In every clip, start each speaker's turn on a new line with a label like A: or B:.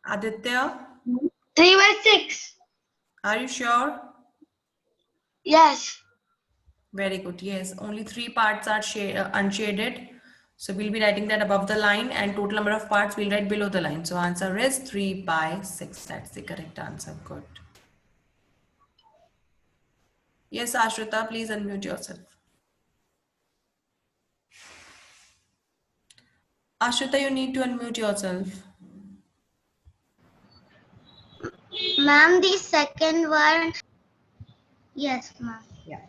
A: Aditya,
B: 3 by 6.
A: are you sure?
B: Yes.
A: Very good. Yes, only 3 parts are unshaded. So we'll be writing that above the line, and total number of parts we'll write below the line. So answer is 3 by 6. That's the correct answer. Good. Yes, Ashrita, please unmute yourself. Ashrita, you need to unmute yourself.
B: Ma'am, the second one. Yes, ma'am.
A: Yeah.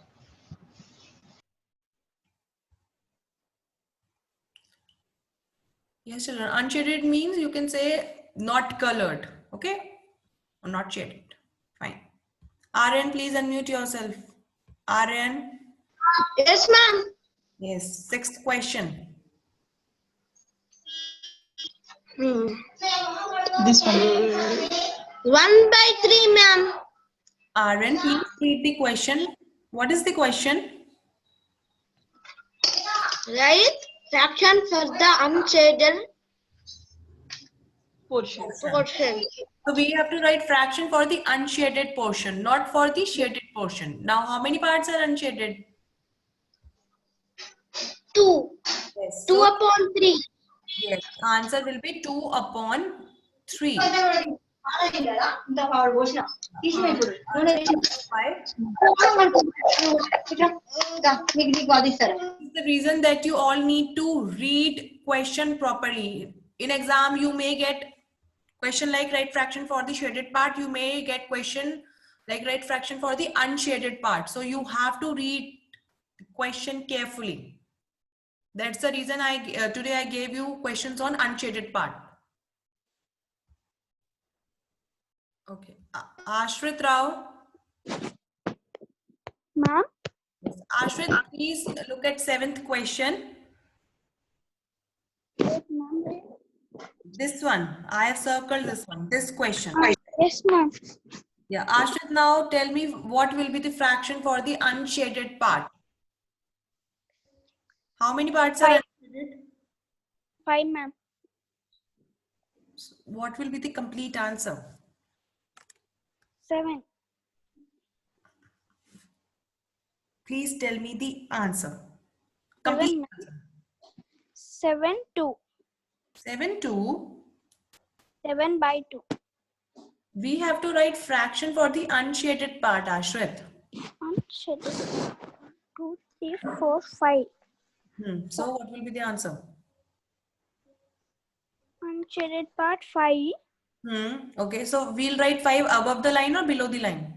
A: Yes, children. Unshaded means you can say not colored. Okay? Or not shaded. Fine. Aryan, please unmute yourself. Aryan.
B: Yes, ma'am.
A: Yes. Sixth question.
C: This one.
B: 1 by 3, ma'am.
A: Aryan, please read the question. What is the question?
B: Write fraction for the unshaded
C: Portion.
B: portion.
A: So we have to write fraction for the unshaded portion, not for the shaded portion. Now, how many parts are unshaded?
B: 2.
A: Yes.
B: 2
A: So,
B: upon 3.
A: yes, answer will be 2 upon 3. Why? This is the reason that you all need to read question properly. In exam, you may get question like write fraction for the shaded part. You may get question like write fraction for the unshaded part. So you have to read question carefully. That's the reason today I gave you questions on unshaded part. Okay. Ashrit Rao.
B: Ma'am?
A: Yes. Ashrit, please look at 7th question. This one. I have circled this one. This question.
B: Yes, ma'am.
A: Yeah. Ashrit, now tell me what will be the fraction for the unshaded part. How many parts are unshaded?
B: 5, ma'am.
A: What will be the complete answer?
B: 7.
A: Please tell me the answer.
B: 7,
A: Complete
B: ma'am.
A: answer.
B: 7, 2.
A: 7 2.
B: 7 by 2.
A: We have to write fraction for the unshaded part, Ashrit.
B: Unshaded. 2, 3, 4, 5.
A: So what will be the answer?
B: Unshaded part 5.
A: Okay, so we'll write 5 above the line or below the line?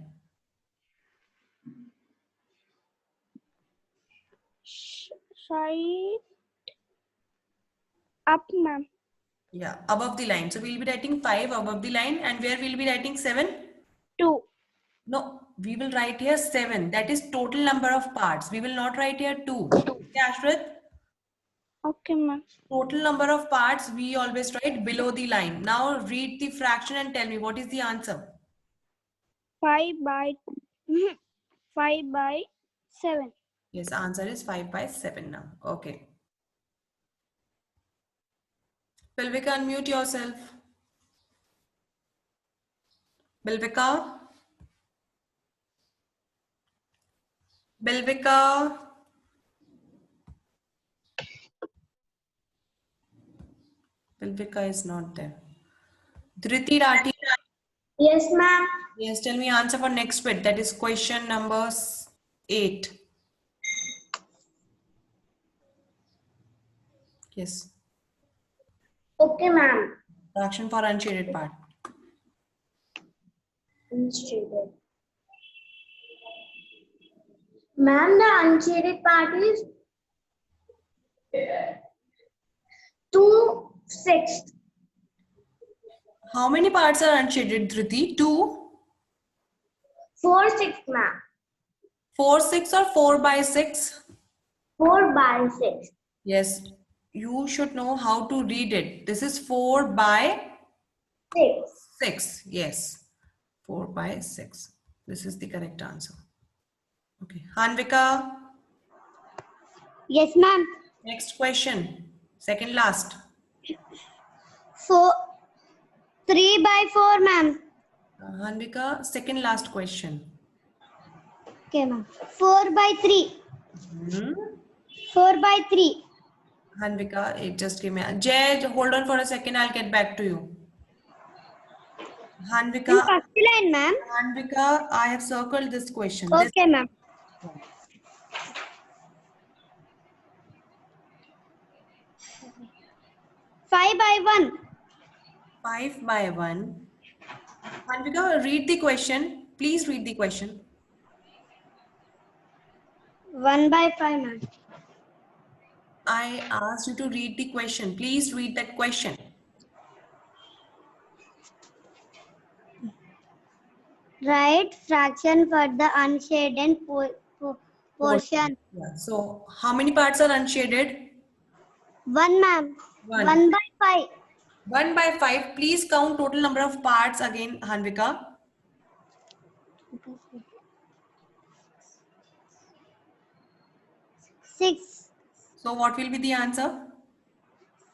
B: Right up, ma'am.
A: Yeah, above the line. So we'll be writing 5 above the line, and where we'll be writing 7?
B: 2.
A: No, we will write here 7. That is total number of parts. We will not write here 2. Okay, Ashrit?
B: Okay, ma'am.
A: Total number of parts we always write below the line. Now read the fraction and tell me what is the answer.
B: 5 by 5 by 7.
A: Yes, answer is 5 by 7 now. Okay. Pilvika, unmute yourself. Bilvika? Bilvika? Bilvika is not there. Dhriti Rathi?
B: Yes, ma'am.
A: Yes, tell me answer for next bit. That is question number 8. Yes.
B: Okay, ma'am.
A: Fraction for unshaded part.
B: Unshaded. Ma'am, the unshaded part is 2/6.
A: How many parts are unshaded, Dhriti? 2?
B: 4/6, ma'am.
A: 4 6 or 4 by 6?
B: 4 by 6.
A: Yes. You should know how to read it. This is 4 by
B: 6.
A: 6. Yes. 4 by 6. This is the correct answer. Okay. Hanvika,
B: Yes, ma'am.
A: next question. Second last.
B: 3 by by 4, ma'am.
A: Hanvika, second last question.
B: Okay, ma'am. 4 by 3. 4 by 3.
A: Hanvika, just give me a... Jay, hold on for a second. I'll get back to you.
B: In
A: Hanvika,
B: first line, ma'am.
A: Hanvika, I have circled this question.
B: Okay, ma'am. 5 by 1.
A: 5 by 1. Hanvika, read the question. Please read the question.
B: 1 by 5, ma'am.
A: I asked you to read the question. Please read that question.
B: Write fraction for the unshaded portion.
A: Yeah. So, how many parts are unshaded?
B: 1, ma'am.
A: 1.
B: 1 by 5.
A: 1 by 5. Please count total number of parts again, Hanvika.
B: 6.
A: So, what will be the answer?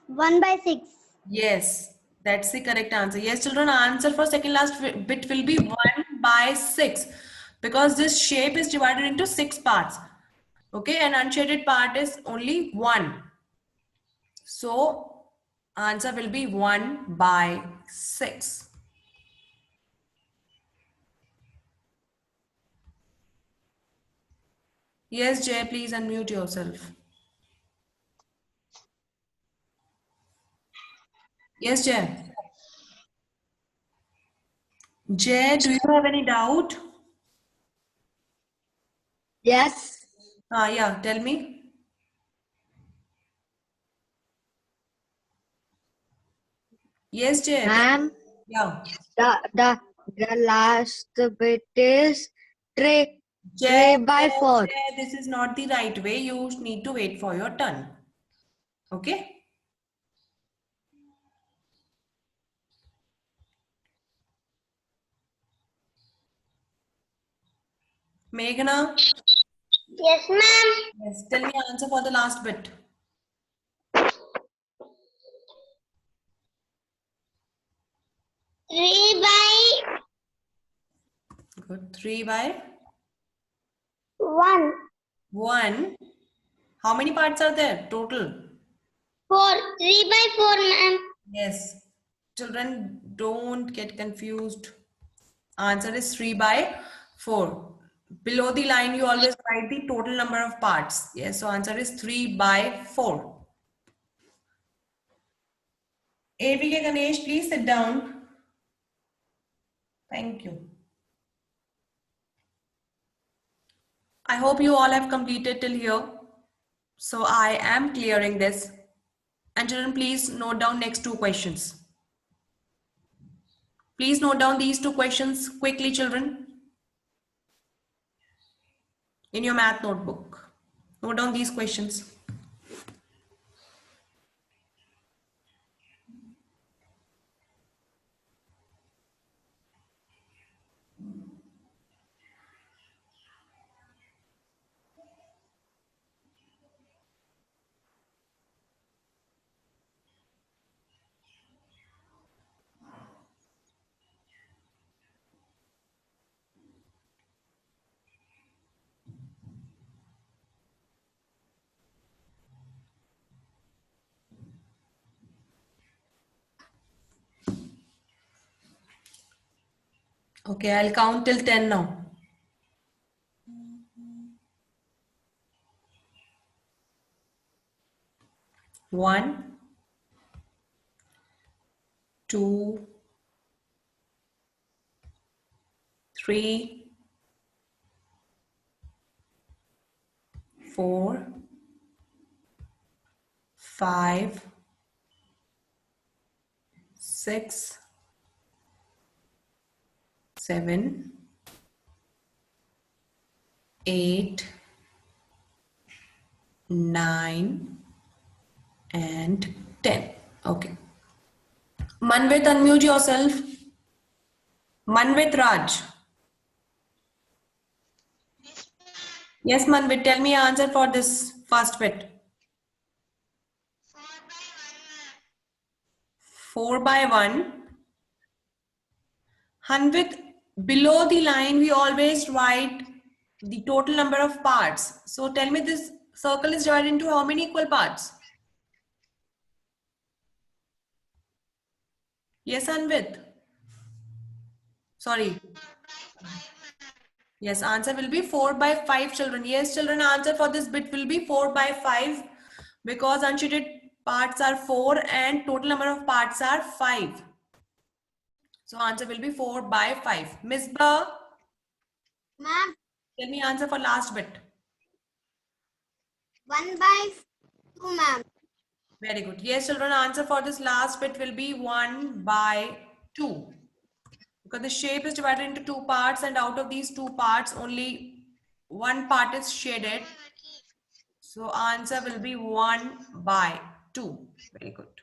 B: 1 by 6.
A: Yes, that's the correct answer. Yes, children, answer for second last bit will be 1 by 6 because this shape is divided into 6 parts. Okay, and unshaded part is only 1. So, answer will be 1 by 6. Yes, Jay, please unmute yourself. Yes, Jay. Jay, do you have any doubt?
B: Yes.
A: Yeah, tell me. Yes, Jay.
B: Ma'am,
A: Yeah.
B: the last bit is 3
A: Jay,
B: by 4.
A: Jay, this is not the right way. You need to wait for your turn. Okay? Meghna,
B: Yes, ma'am.
A: yes, tell me answer for the last bit.
B: 3 by
A: Good. 3 by
B: 1.
A: 1. How many parts are there total?
B: 4. 3 by 4, ma'am.
A: Yes. Children, don't get confused. Answer is 3 by 4. Below the line, you always write the total number of parts. Yes, so answer is 3 by 4. AVK Ganesh, please sit down. Thank you. I hope you all have completed till here. So I am clearing this. And children, please note down next 2 questions. Please note down these 2 questions quickly, children, in your math notebook. Note down these questions. Okay, I'll count till 10 now. 1, 2, 3, 4, 5, 6, 7, 8, 9, and 10. Okay. Manvit, unmute yourself. Manvit Raj. Yes, Manvit, tell me answer for this first bit. 4 by 1. Hanvit, below the line, we always write the total number of parts. So tell me, this circle is divided into how many equal parts? Yes, Hanvit. Sorry. Yes, answer will be 4 by 5, children. Yes, children, answer for this bit will be 4 by 5 because unshaded parts are 4 and total number of parts are 5. So answer will be 4 by 5. Misbah,
B: Ma'am,
A: tell me answer for last bit.
B: 1 by 2, ma'am.
A: Very good. Yes, children, answer for this last bit will be 1 by 2. Because the shape is divided into 2 parts and out of these 2 parts, only one part is shaded. So answer will be 1 by 2. Very good.